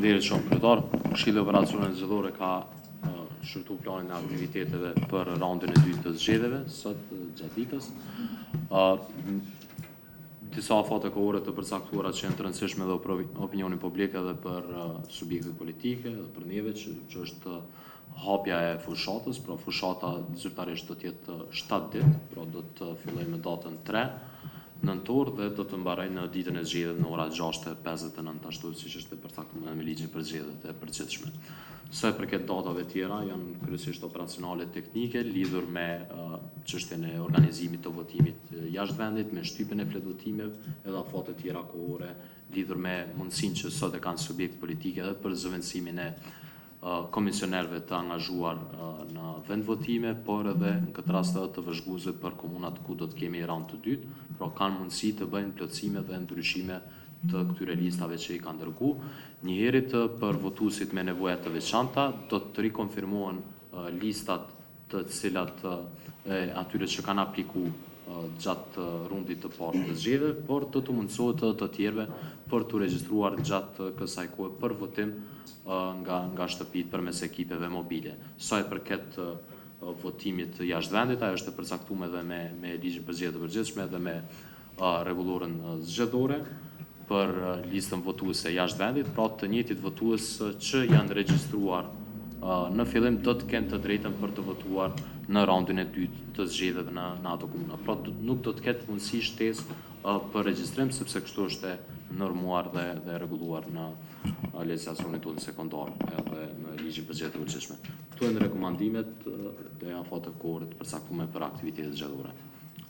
Faleminderit shumë kryetar. Këshilli Operacioneve Zgjedhore ka shërtu planin e aktiviteteve për raundin e dytë të zgjedhjeve sot gjatë ditës. Disa afate kohore të përcaktuara që janë të rëndësishme dhe për opinionin publik edhe për subjektet politike dhe për neve që është hapja e fushatës, pra fushata zyrtarisht do të jetë 7 ditë, pra do të filloj me datën 3 nëntor dhe do të mbaroj në ditën e zgjedhjeve në ora 6:59 ashtu siç është përcaktuar me ligjin për zgjedhjet e përgjithshme. Sa i përket datave tjera janë kryesisht operacionale teknike lidhur me çështjen e organizimit të votimit jashtë vendit, me shtypjen e fletvotimeve edhe afate tjera kohore lidhur me mundësinë që sot e kanë subjekt politike edhe për zëvendësimin e komisionerëve të angazhuar në vendvotime, por edhe në këtë rast edhe të vëzhguese për komunat ku do të kemi raund të dytë, pra kanë mundësi të bëjnë plotësime dhe ndryshime të këtyre listave që i kanë dërgu. Njëherët për votuesit me nevoja të veçanta do të rikonfirmohen listat të cilat atyre që kanë apliku gjatë rundit të parë të zgjedhjeve, por do të mundësohet të tjerëve për të regjistruar gjatë kësaj kohe për votim nga shtëpit përmes ekipeve mobile. Sa i përket votimit jashtë vendit, ajo është e përcaktuar edhe me ligjin për zgjedhjet e përgjithshme dhe me rregullorën zgjedhore për listën votuese jashtë vendit, pra të njëjtit votues që janë regjistruar në fillim do të kenë të drejtën për të votuar në raundin e dytë të zgjedhjeve në ato komuna. Pra nuk do të ketë mundësi shtesë për regjistrim sepse kështu është normuar dhe rregulluar në legjislacionin tonë sekondar edhe në ligjin për zgjedhjet e përgjithshme. Këto janë rekomandimet dhe afate kohore të përcaktuara për aktivitetet zgjedhore.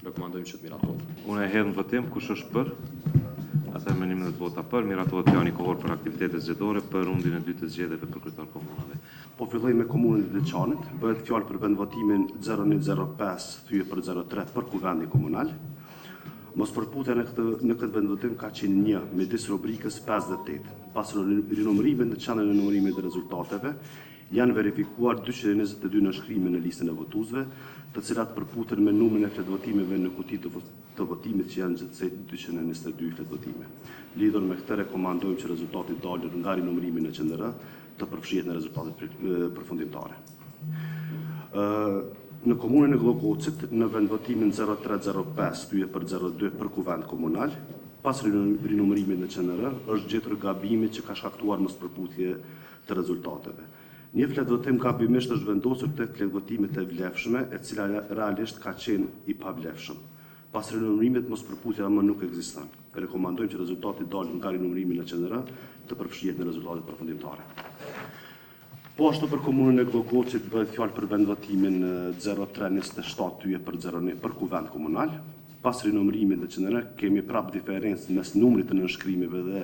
Rekomandojmë që të miratohet. Unë e hedh në votim kush është për? Ata me 11 vota për, miratohet plani kohor për aktivitetet zgjedhore për rundin e dytë të zgjedhjeve për kryetar komunave. Po filloj me komunën e Veçanit, bëhet fjalë për vendvotimin 0105 thyje për 03 për kuvendin komunal. Mospërputja në këtë vendvotim ka qenë një midis rubrikës 58. Pas rinumërimit në çanën e numërimit të rezultateve, janë verifikuar 222 nënshkrime në listën e votuesve, të cilat përputen me numrin e fletvotimeve në kuti të votimit që janë gjithsej 222 fletvotime. Lidhur me këtë rekomandojmë që rezultati dalur nga rinumërimi në QNR të përfshihet në rezultatet përfundimtare. Në komunën e Llogocit, në vendvotimin 0305 thyje për 02 për kuvend komunal, pas rinumërimit në QNR, është gjetur gabimi që ka shkaktuar mospërputje të rezultateve. Një fletvotim gabimisht është vendosur te fletvotimet e vlefshme, e cila realisht ka qenë i pavlefshëm. Pas rinumërimit mospërputja më nuk ekziston. Rekomandojmë që rezultati dalë nga rinumërimi në QNR të përfshihet në rezultatet përfundimtare. Po ashtu për komunën e Llogocit bëhet fjalë për vendvotimin 0327 thyje për 01 për kuvend komunal. Pas rinumërimit në QNR kemi prap diferencë mes numrit të nënshkrimeve dhe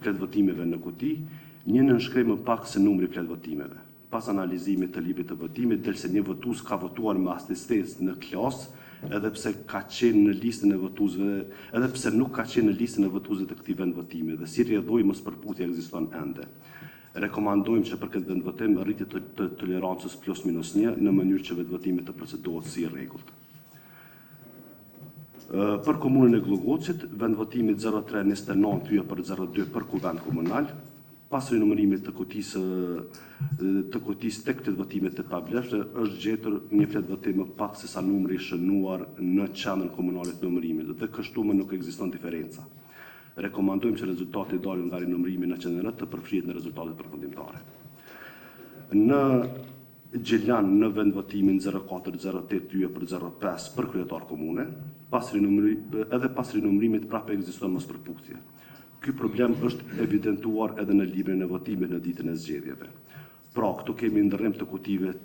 fletvotimeve në kuti, një nënshkrim më pak se numri i fletvotimeve. Pas analizimit të librit të votimit del se një votues ka votuar me asistencë në klasë, edhe pse ka qenë në listën e votuesve, edhe pse nuk ka qenë në listën e votuesve të këtij vendvotimi dhe si rrjedhoi mospërputja ekziston ende. Rekomandojmë që për këtë vendvotim rritje të tolerancës +-1 në mënyrë që vendvotimi të procedohet si i rregullt. Për komunën e Llogocit, vendvotimi 0329 thyje për 02 për kuvend komunal, pas rinumërimit të kutisë tek fletvotimet e pavlefshme, është gjetur një fletvotim më pak se sa numri i shënuar në qendrën komunale të numërimit dhe kështu më nuk ekziston diferenca. Rekomandojmë që rezultati dalë nga rinumërimi në QNR të përfshihet në rezultatet përfundimtare. Në Gjellan në vendvotimin 0408 thyje për 05 për kryetar komune, edhe pas rinumërimit prapë ekziston mospërputje. Ky problem është evidentuar edhe në librin e votimit në ditën e zgjedhjeve. Pra, këtu kemi ndërrim të kutive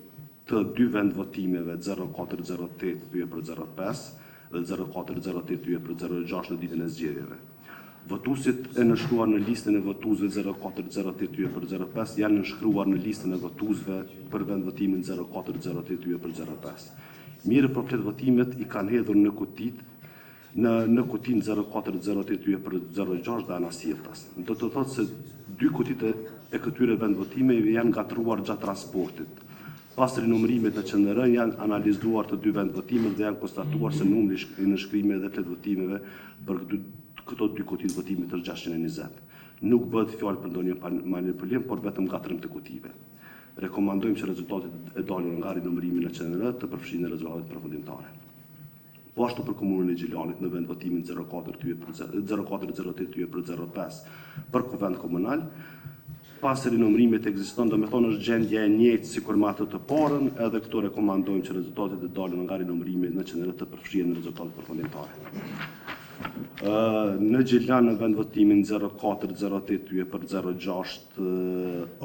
të dy vendvotimeve 0408 thyje për 05 dhe 0408 thyje për 06 në ditën e zgjedhjeve. Votuesit e nënshkruar në listën e votuesve 0408 thyje për 05 janë nënshkruar në listën e votuesve për vendvotimin 0408 thyje për 05. Mirë për fletvotimet i kanë hedhur në kutit në kutin 0408 thyje për 06 dhe anasjelltas. Do të thotë se dy kutit e këtyre vendvotimeve janë gatruar gjatë transportit. Pas rinumërimit në QNR janë analizuar të dy vendvotimet dhe janë konstatuar se numri i nënshkrimeve dhe fletvotimeve për këto dy kuti të votimit është 620. Nuk bëhet fjalë për ndonjë manipulim, por vetëm gatrim të kutive. Rekomandojmë që rezultatet e dalura nga rinumërimi në QNR të përfshihen në rezultatet përfundimtare. Po ashtu për komunën e Gjilanit në vend votimin 0408-05 për kuvend komunal, pas rinumërimit ekziston, do me thonë është gjendje e njëjtë si kur me atë të parën, edhe këtu rekomandojmë që rezultatet e dalura nga rinumërimi në QNR të përfshihen në rezultatet përfundimtare. Në Gjilan në vend votimin 0408-06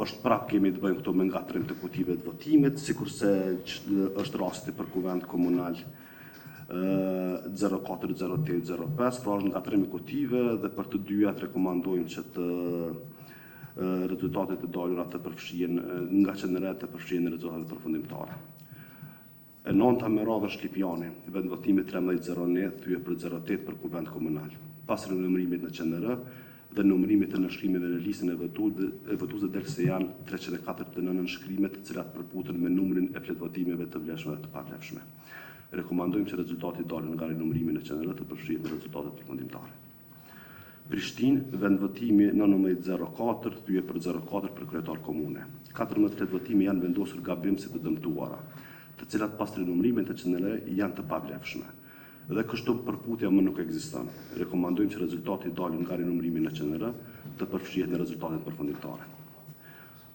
është prap kemi të bëjmë këto me ngatrim të kutive të votimit, sikurse është rasti për kuvend komunal 0408-05, pra është ngatrim i kutive dhe për të dyjat rekomandojmë që të rezultatet e dalura të përfshihen nga QNR të përfshihen në rezultatet përfundimtare. E nënta me radhë është Lipjani, vend votimi 1301 për 08 për kuvend komunal. Pas rinumërimit në QNR dhe numërimit të nënshkrimeve në listën e votuesve del se janë 349 nënshkrimet të cilat përputhen me numrin e fletvotimeve të vlefshme dhe të pavlefshme. Rekomandojmë që rezultati dalën nga rinumërimi në QNR të përfshihet në rezultatet përfundimtare. Prishtinë, vend votimi 1904 për 04 për kryetar komune. 14 fletvotime janë vendosur gabimse të dëmtuara, të cilat pas rinumërimit të QNR janë të pavlefshme. Dhe kështu përputja më nuk ekziston. Rekomandojmë që rezultati dalën nga rinumërimi në QNR të përfshihet në rezultatet përfundimtare.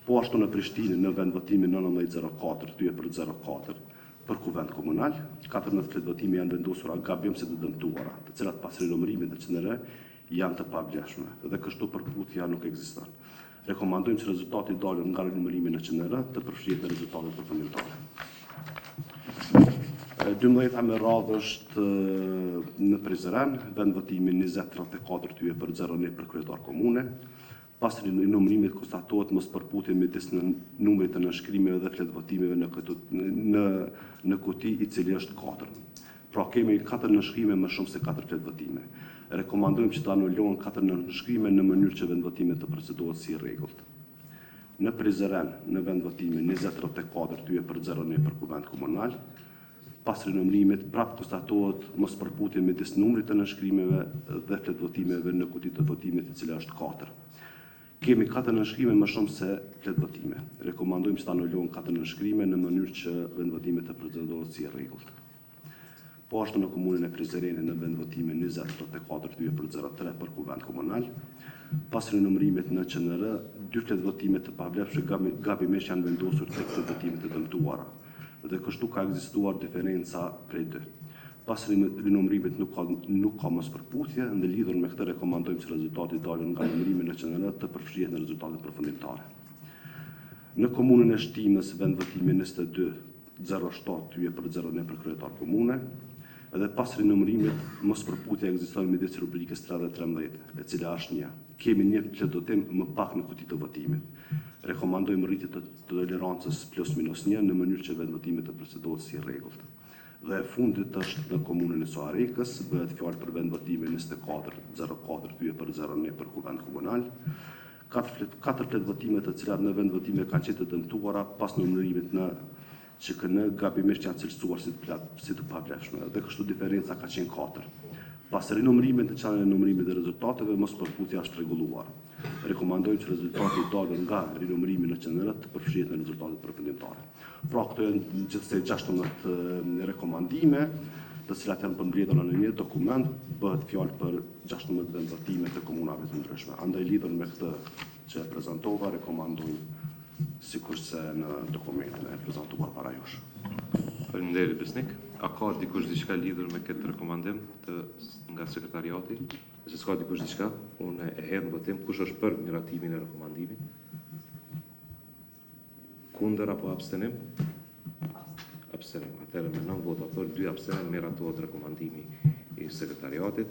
Po ashtu në Prishtinë në vend votimi 1904 për 04 për kuvend komunal, 14 fletvotime janë vendosura gabimse të dëmtuara, të cilat pas rinumërimit në QNR janë të pavlefshme. Dhe kështu përputja nuk ekziston. Rekomandojmë që rezultati dalën nga rinumërimi në QNR të përfshihet në rezultatet përfundimtare. 12 me radhë është në Prizren, vend votimi 2034 për 01 për kryetar komune. Pas rinumërimit konstatohet mos përputje midis numrit të nënshkrimeve dhe fletvotimeve në kuti i cili është 4. Pra kemi 4 nënshkrime më shumë se 4 fletvotime. Rekomandojmë që të anulohen 4 nënshkrime në mënyrë që vendvotimet të procedohet si rregullt. Në Prizren, në vend votimi 2034 për 01 për kuvend komunal, pas rinumërimit prap konstatohet mos përputje midis numrit të nënshkrimeve dhe fletvotimeve në kuti të votimit e cila është 4. Kemi 4 nënshkrime më shumë se fletvotime. Rekomandojmë që të anulohen 4 nënshkrime në mënyrë që vendvotimet të procedohet si rregullt. Po ashtu në komunën e Prizrenit në vend votimi 2034 për 03 për kuvend komunal, pas rinumërimit në QNR, 2 fletvotime të pavlefshme gabimisht janë vendosur tek fletvotimet të dëmtuara. Dhe kështu ka ekzistuar diferenca prej 2. Pas rinumërimit nuk ka mos përputhje, ndë lidhur me këtë rekomandojmë që rezultati dalën nga numërimi në QNR të përfshihet në rezultatet përfundimtare. Në komunën e Shtinës, vend votimi 2207 për 01 për kryetar komune, edhe pas rinumërimit mos përputhja ekziston midis rubrikës 13, e cila është 1. Kemi një fletvotim më pak në kuti të votimit. Rekomandojmë rritje të tolerancës +-1 në mënyrë që vendvotimet të procedohet si rregullt. Dhe e fundit është në komunën e Soarekës, bëhet fjalë për vendvotimin 2404 për 01 për kuvend komunal. 4 fletvotime të cilat në vendvotime kanë qenë të dëmtuara pas numërimit në QNR gabimisht janë cilësuar si të pavlefshme, dhe kështu diferenca ka qenë 4. Pas rinumërimit në çanën e numërimit dhe rezultateve, mos përputhja është rregulluar. Rekomandojmë që rezultati dalën nga rinumërimi në QNR të përfshihet në rezultatet përfundimtare. Pra këto janë gjithsej 16 rekomandime, të cilat janë përmbledhura në një dokument, bëhet fjalë për 16 vendvotime të komunave të ndryshme. Andaj lidhur me këtë që e prezantova, rekomandojmë sikurse në dokumentin e prezantuar para jush. Faleminderit Besnik. A ka dikush diçka lidhur me këtë rekomandim nga sekretariati? Nëse s'ka dikush diçka, unë e hedh në votim. Kush është për miratimin e rekomandimit? Kundër apo abstenim? Abstenim. Atëherë me 9 vota për, 2 abstenim, miratohet rekomandimi i sekretariatit